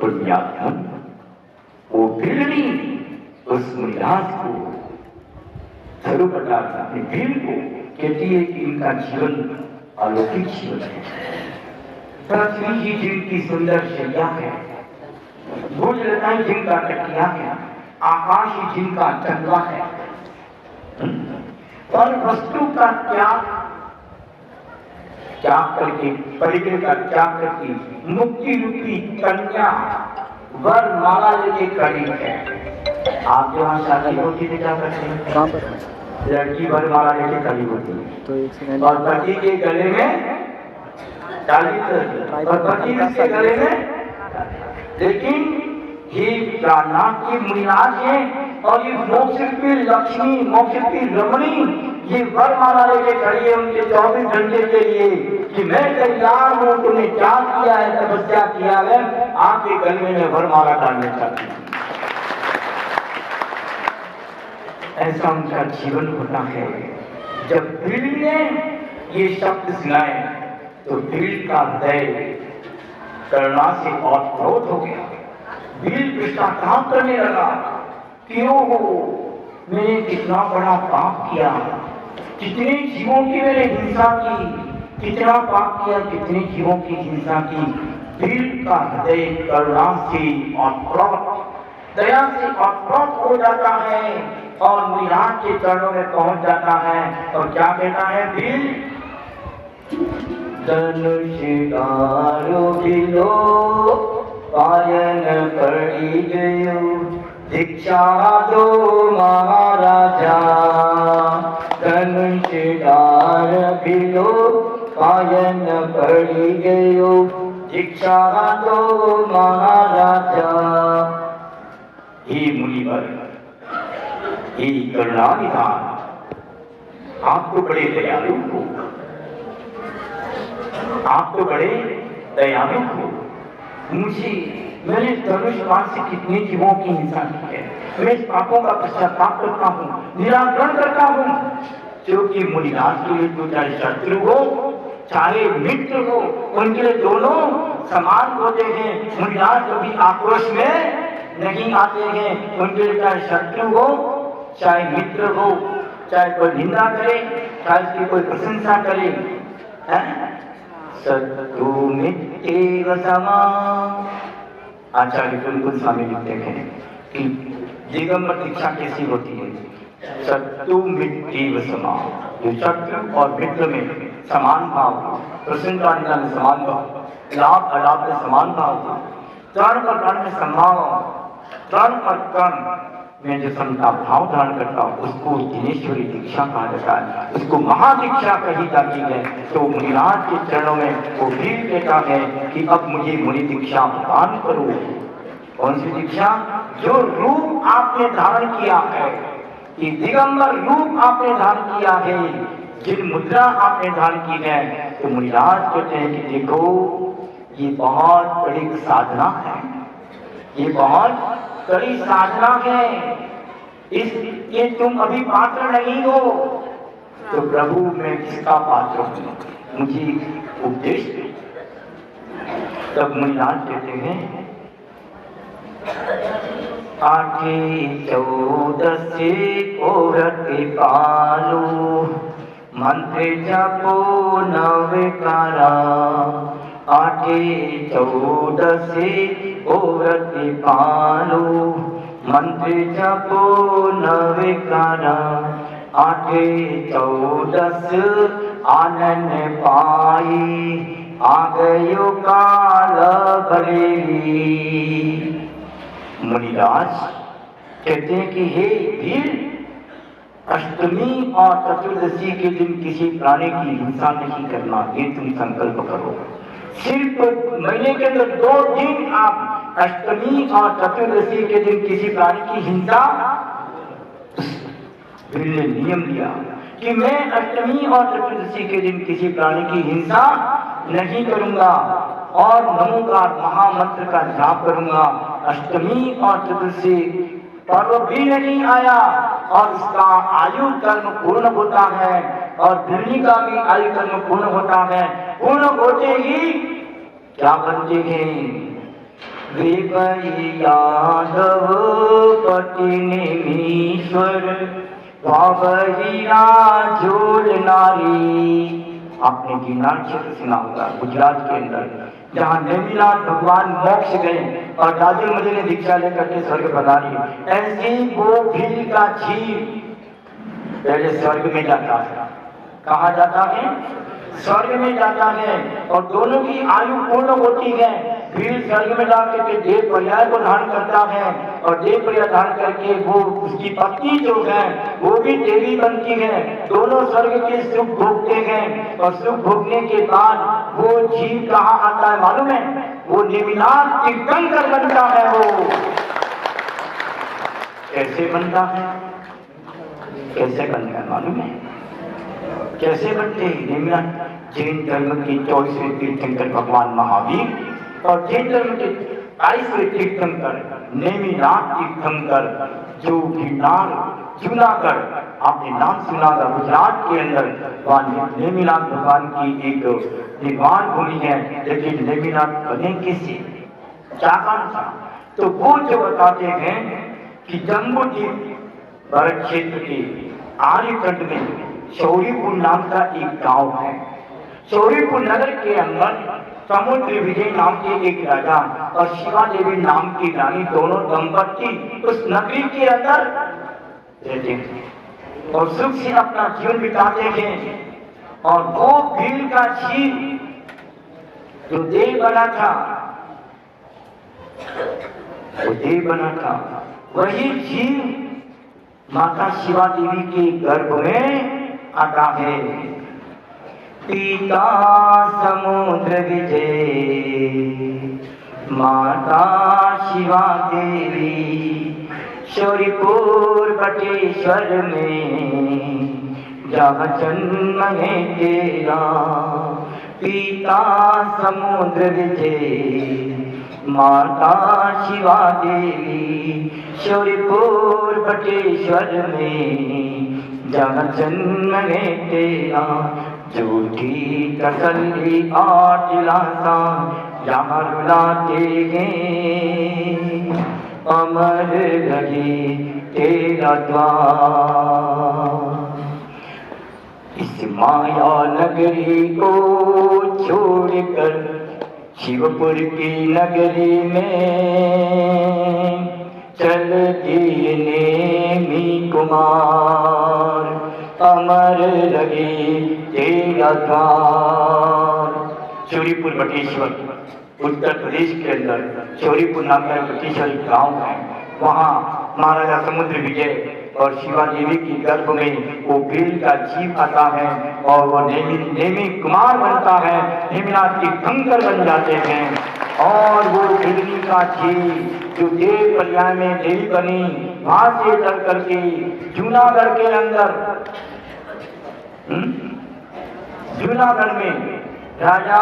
पुण्यात्मा वो बिल्ली उस मुनिराज को धरुपटार अपनी भीड़ को कहती है कि इनका जीवन अलौकिक जीवन है। पृथ्वी ही जिनकी सुंदर शैया है, भूजलताएं जिनका तकिया है, आकाश ही जिनका चंगा है, पर वस्तु का त्याग करके परिग्रह का त्याग करके मुक्ति रूपी कन्या वर माला लेके खड़ी है। आप जहाँ शादी होती है क्या करते हैं? कहाँ पर? लड़की वर माला लेके खड़ी होती है तो एक सेकंड। और पति के गले में डाली और पति के गले में, लेकिन ये प्राणनाथ की मुनिराज है और ये मोक्ष की लक्ष्मी, मोक्ष की रमणी ये वर माला लेके खड़ी है उनके 24 घंटे के लिए कि मैं तैयार हूं, तुमने क्या किया है, तपस्या किया है, आपके गले में वर माला डालने चाहती हूं। ऐसा उनका जीवन होता है। जब भीड़ ने ये शब्द सुनाए तो भीड़ का हृदय करुणा से ओतप्रोत हो गया। भीड़ पश्चाताप करने लगा, क्यों हो, मैंने कितना बड़ा पाप किया, कितने जीवों की मैंने हिंसा की, कितना पाप किया, कितने जीवों की हिंसा की। भीड़ का हृदय करुणा से ओतप्रोत, दया से ओतप्रोत हो जाता है और मुनिराज के चरणों में पहुंच जाता है और क्या कहता है भीड़? धनुषगारो बिलो पायन पड़ी गयो, दीक्षा दो महाराजा। धनुषगार बिलो पायन पड़ी गयो, दीक्षा दो महाराजा। हे मुनिवर, हे करुणानिधान, आप तो बड़े दयालु हो, आप तो बड़े दयालु हो। मैंने धनुषबाण से कितने जीवों की हिंसा की है, मैं इस पापों का पश्चाताप करता हूँ, निराकरण करता हूँ। क्योंकि मुनिराज के लिए तो चाहे शत्रु हो चाहे मित्र हो, उनके लिए दोनों समान होते हैं। मुनिराज कभी आक्रोश में नहीं आते हैं, उनके लिए चाहे शत्रु हो चाहे मित्र हो, चाहे कोई निंदा करे चाहे उसकी कोई प्रशंसा करे, शत्रु मित्र समा। आचार्य कुलकुल स्वामी लिखते हैं कि दिगंबर दीक्षा कैसी होती है? शत्रु मित्र समा, जो शत्रु और मित्र में समान भाव, प्रसन्नता में समान भाव, लाभ अलाभ में समान भाव, कर्ण और कर्ण में संभाव, कर्ण और कर्ण में जो समता भाव धारण करता हूँ उसको दिनेश्वरी दीक्षा कहा जाता है, उसको महादीक्षा कही जाती है। तो मुनिराज के चरणों में वो भी कहता है कि अब मुझे मुनि दीक्षा प्रदान करो। कौन सी दीक्षा? जो रूप आपने धारण किया है, कि दिगंबर रूप आपने धारण किया है, जिन मुद्रा आपने धारण की है। तो मुनिराज कहते हैं कि देखो ये बहुत बड़ी साधना है, ये बहुत कड़ी साधना है, ये तुम अभी पात्र नहीं हो। तो प्रभु मैं किसका पात्र हूँ, मुझे उपदेश दे। तब मुनिराज कहते हैं आठे 14 से कोरत पालो, मंत्र जपो नवकारा। आठे 14 से कोरत पालो, मंत्र जपो नवकारा। आठे 14 आनंद पाई, आ गयो काल भरेली। मुनिराज कहते हैं कि हे भीड़, अष्टमी और चतुर्दशी के दिन किसी प्राणी की हिंसा नहीं करना, ये तुम संकल्प करो। सिर्फ महीने के अंदर 2 दिन आप अष्टमी और चतुर्दशी के दिन किसी प्राणी की हिंसा। भीड़ ने नियम दिया कि मैं अष्टमी और चतुर्दशी के दिन किसी प्राणी की हिंसा नहीं करूंगा और नमोकार महामंत्र का जाप करूंगा। अष्टमी और चतुर्दशी पर्व भी नहीं आया और इसका आयु कर्म पूर्ण होता है और दिल्ली का भी आयु कर्म पूर्ण होता है। पूर्ण होते ही क्या बनते हैं? विपयी यादव पति नेमीश्वर वावहीरा झोल नारी। आपने गिरनार क्षेत्र सुना होगा गुजरात के अंदर, जहाँ नेमिनाथ भगवान मोक्ष गए और राजुल मजे ने दीक्षा लेकर के स्वर्ग पधारी। ऐसी वो भील का जीव पहले स्वर्ग में जाता है। कहा जाता है? स्वर्ग में जाता है। और दोनों की आयु पूर्ण होती है। भील स्वर्ग में जाकर के देव पर्याय को धारण करता है और देव पर्याय धारण करके वो उसकी पत्नी जो है वो भी देवी बनती है। दोनों स्वर्ग के सुख भोगते हैं और सुख भोगने के बाद वो जीव कहाँ आता है मालूम है? वो नेमिनाथ तीर्थंकर बनता है। वो कैसे बनता है? कैसे बनता है मालूम है? कैसे बनते हैं नेमिनाथ? जैन धर्म के 24वें तीर्थंकर भगवान महावीर और जैन धर्म के 22वें तीर्थंकर नेमिनाथ तीर्थंकर, जो गिरनार जूनागढ़ आपने नाम सुना था गुजरात के अंदर, वहाँ नेमिनाथ भगवान की एक निर्माण भूमि है। लेकिन नेमिनाथ बने कैसे, क्या काम था? तो वो जो बताते हैं कि जम्बूद्वीप भरत क्षेत्र के आर्यखंड में शौरीपुर नाम का एक गांव है। शौरीपुर नगर के अंदर समुद्र विजय नाम के एक राजा और शिवा देवी नाम की रानी, दोनों दंपति उस नगरी के अंदर रहते हैं और सुख से अपना जीवन बिताते हैं। और वो भील का जीव जो देव बना था, वो देव बना था, वही जीव माता शिवा देवी के गर्भ में आता है। पिता समुद्र विजय माता शिवा देवी, शौरीपुर बटेश्वर में जहाँ जन्म है तेरा। पिता समुद्र विजय माता शिवा देवी, शौरीपुर बटेश्वर में जहाँ जन्म है तेरा। झूठी तसल्ली आठ लासा यहाँ रुलाते हैं, अमर रहे तेरा द्वार। इस माया नगरी को छोड़कर शिवपुर की नगरी में चल दिए नेमी कुमार, अमर रहे तेरा द्वार। शौरीपुर बटेश्वर उत्तर प्रदेश के अंदर शौरीपुर नाम का बटेश्वर गांव है। वहाँ महाराजा समुद्र विजय और शिवा देवी की गर्भ में वो भील का जीव आता है और वो नेमी कुमार बनता है, नेमिनाथ तीर्थंकर बन जाते हैं। और वो भीलनी का जीव जो देव पर्याय में देवी बनी, वहां से चल करके जूनागढ़ के अंदर, जूनागढ़ में राजा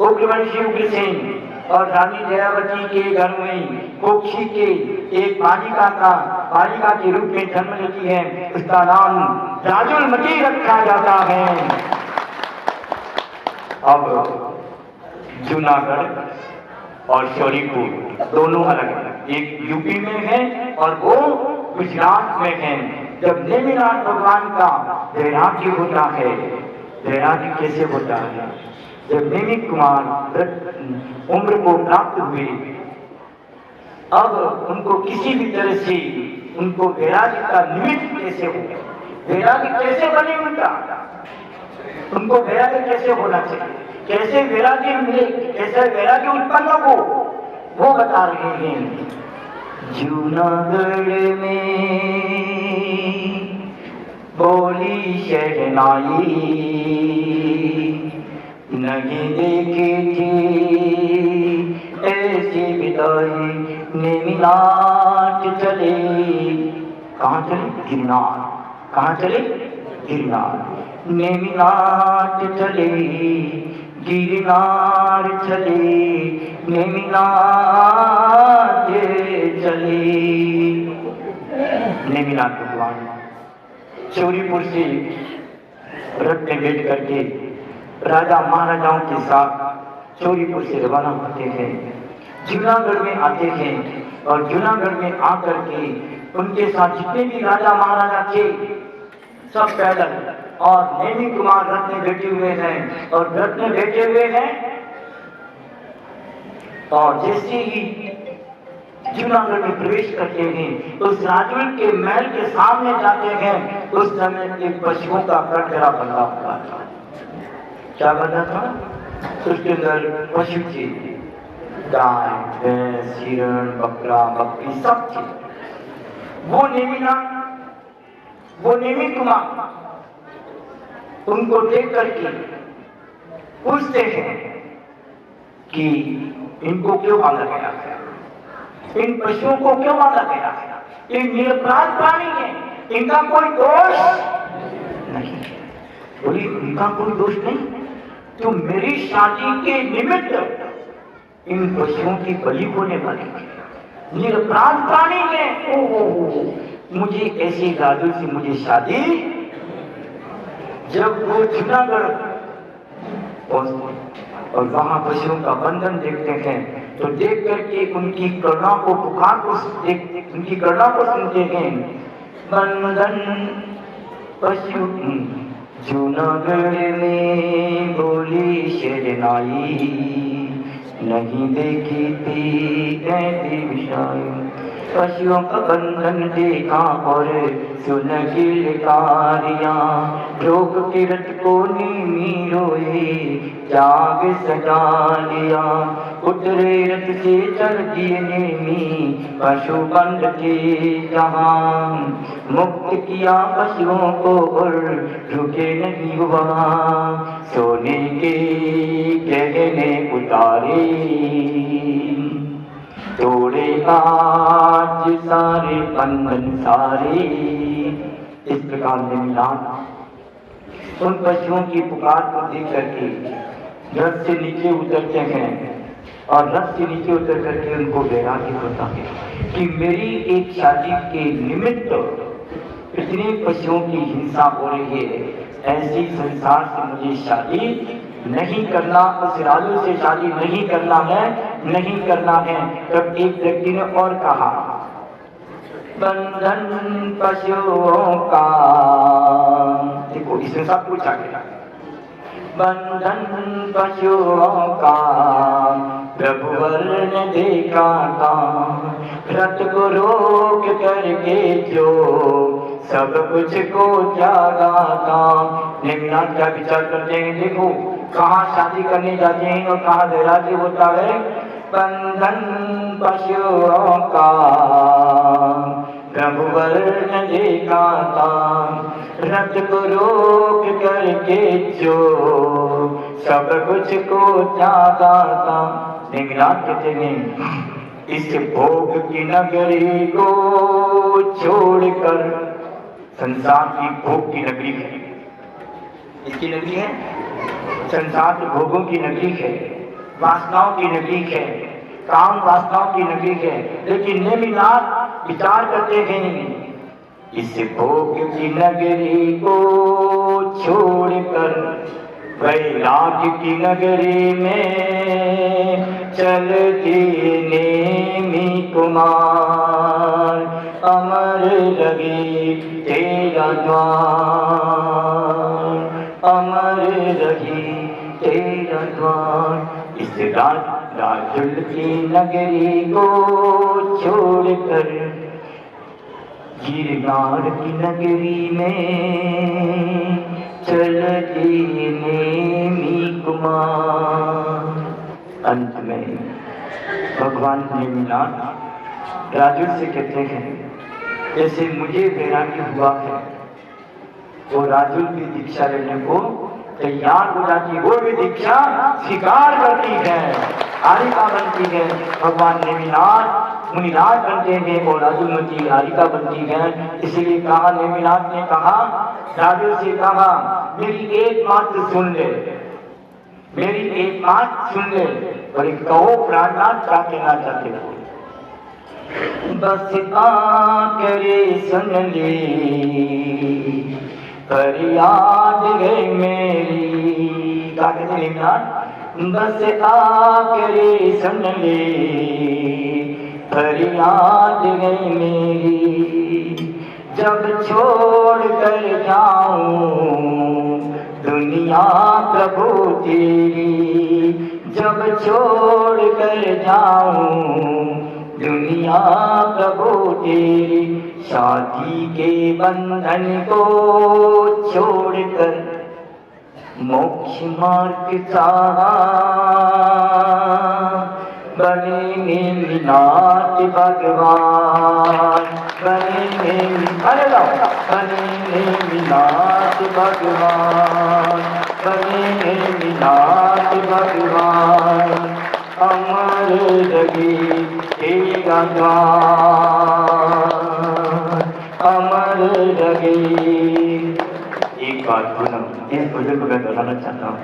उग्रवंशी उग्रसेन और रानी जयावती के घर में कोक्षी के एक बालिका के रूप में जन्म लेती है। उसका नाम राजुल मती रखा जाता है। अब जूनागढ़ और शौरीपुर दोनों अलग अलग, एक यूपी में है और वो गुजरात में है। जब नेमिनाथ भगवान का वैराग्य होता है, वैराग्य कैसे होता है? जब नेमी कुमार उम्र को प्राप्त हुए, अब उनको किसी भी तरह से उनको वैराग्य का निमित्त कैसे हो, वैराग्य कैसे बने उनको वैराग्य कैसे होना चाहिए, कैसे वैराग्य मिले, कैसे वैराग्य उत्पन्न हो, वो बता रहे हैं। जूनागढ़ में बोली शहनाई नहीं देखी थी ऐसी विदाई, नेमिनाथ चले। कहाँ चले? गिरनार। कहाँ चले? गिरनार। नेमिनाथ चले, गिरनार चले, नेमिनाथ चले। नेमिनाथ भगवान शौरीपुर से रथ में बैठ करके राजा महाराजाओं के साथ चोरीपुर से रवाना होते हैं, जूनागढ़ में आते हैं और जूनागढ़ में आकर के उनके साथ जितने भी राजा महाराजा थे सब पैदल, और नेमी कुमार रथ में बैठे हुए हैं और रथ में बैठे हुए हैं। और जैसे ही जूनागढ़ में प्रवेश करते हैं तो उस राजमहल के महल के सामने जाते हैं, उस समय एक पशुओं का कटघरा बंधा हुआ था। क्या बंधा था? उसके अंदर पशु थे, गाय भैंस हिरण बकरा बकरी सब थे। वो नेमी कुमार उनको देख करके पूछते हैं कि इनको क्यों बांधा गया है, इन पशुओं को क्यों बांधा गया है? ये निरपराध प्राणी है, इनका कोई दोष नहीं। बोली इनका कोई दोष नहीं, तो मेरी शादी के निमित्त इन पशुओं की बलि होने वाली है, निरपराध प्राणी है। मुझे ऐसे राजू से मुझे शादी। जब वो जूनागढ़ और वहां पशुओं का बंधन देखते हैं तो देख करके उनकी करुणा को पुकार को उनकी करुणा को सुनते हैं। बंधन पशु जूनागढ़ में बोली शरनाई, नहीं देखी थी ऐसी विषाई। पशुओं का बंधन देखा और सुन किलकारियां, रोक के रथ को नीमी रोए जाग सजा लिया। उतरे रथ से चल दिए नेमी पशु बंध के जहां, मुक्त किया पशुओं को और रुके नहीं हुआ। सोने के गहने उतारे तोड़े आज सारे बंधन सारे। इस प्रकार नेमिनाथ उन पशुओं की पुकार को देख करके रथ से नीचे उतरते हैं और रथ से नीचे उतर करके उनको वैराग्य होता है कि मेरी एक शादी के निमित्त इतने पशुओं की हिंसा हो रही है, ऐसी संसार से मुझे शादी नहीं करना, उस राजू से शादी नहीं करना है, नहीं करना है। तब एक व्यक्ति ने और कहा बंधन पशुओं का, देखो इसमें सब कुछ आ गया। बंधन पशुओं का प्रभुवर ने देखा था, रथ को रोक करके जो सब कुछ को त्यागा था। नेमिनाथ क्या विचार करते हैं? देखो कहाँ शादी करने जाते हैं और कहाँ वैराग्य होता है। बंधन पशुओं का प्रभुवर ने देखा था, रथ को रोक करके जो सब कुछ को त्यागा था। नेमिनाथ कहते हैं इस भोग की नगरी को छोड़कर, संसार की भोग की नगरी है, इसकी नगरी है, संसार के भोगों की नगरी है, वासनाओं की नगरी है, काम वासनाओं की नगरी है। लेकिन नेमिनाथ विचार करते हैं इस भोग की नगरी को छोड़कर वैराग्य की नगरी में चलती नेमी कुमार, अमर रही तेरा द्वार, अमर रही तेरा द्वार। इस राजुल की नगरी को छोड़कर गिरनार की नगरी में चलती नेमी कुमार। अंत में भगवान नेमिनाथ राजुल से कहते हैं जैसे मुझे वैराग्य हुआ है, वो राजुल की दीक्षा लेने को तैयार हो जाती, वो भी दीक्षा स्वीकार करती है, हारिका बनती है। भगवान नेमिनाथ मुनिनाथ बनते हैं और राजुलमती हारिका बनती है। इसलिए कहा, नेमिनाथ ने कहा, राजुल से कहा, मेरी एक बात सुन ले, मेरी एक बात सुन ले, और एक कहो प्राणनाथ क्या कहना चाहते हो। बस करे सुन ले फरियाद है मेरी। क्या कहते नेमिनाथ, बस आके सुन ले फरियाद गई मेरी, जब छोड़ कर जाऊं दुनिया प्रभु तेरी, जब छोड़ कर जाऊं दुनिया प्रभु तेरी, शादी के बंधन को छोड़कर मोक्ष मार्ग चाहा, बने नेमिनाथ भगवान, बने नेमिनाथ भगवान, बने नेमिनाथ भगवान, अमर रहे तेरा द्वार, अमर रहे। एक बात पूनम इस बुजुर्ग में दोहराना चाहता हूँ,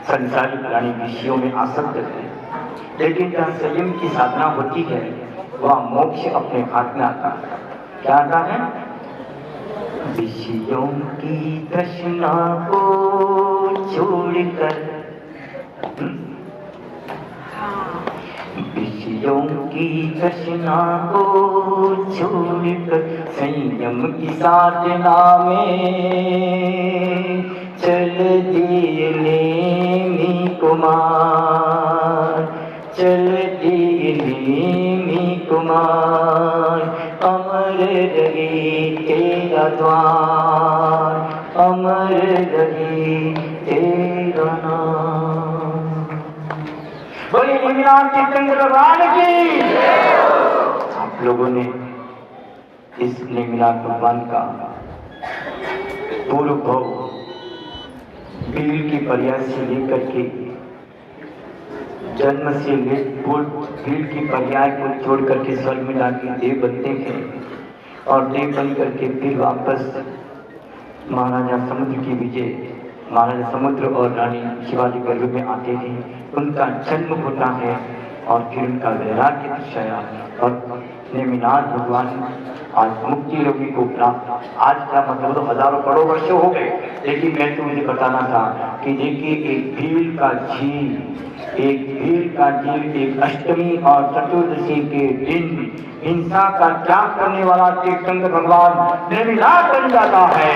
संसारी प्राणी विषयों में आसक्त है, लेकिन जहाँ संयम की साधना होती है वह मोक्ष अपने हाथ में आता है। क्या आता है? विषयों की तृष्णा को छोड़कर, विषयों की तृष्णा को छोड़कर संयम की साधना में चल दिए नेमी कुमार, चल दिए नेमी कुमार, अमर रहे तेरा द्वार, अमर रहे तेरा नाम। बोलिए नेमिनाथ चंद्र भगवान की। आप लोगों ने इस नेमिनाथ भगवान का पूर्व भाव भील की पर्याय से लेकर के जन्म से भील की पर्याय को छोड़ करके स्वर्ग में जाके देव बनते थे और देव बन करके फिर वापस महाराजा समुद्र की विजय, महाराजा समुद्र और रानी शिवाजी गर्भ में आते थे, उनका जन्म होता है और फिर उनका वैराग्य दर्शाया और नेमिनाथ भगवान आज मुक्ति योगी को प्राप्त। आज का मतलब तो हजारों करोड़ वर्ष हो गए, लेकिन मैं तो मुझे बताना था कि देखिए एक भील का झील एक अष्टमी और चतुर्दशी के दिन हिंसा का त्याग करने वाला तीर्थंकर भगवान नेमिनाथ बन जाता है।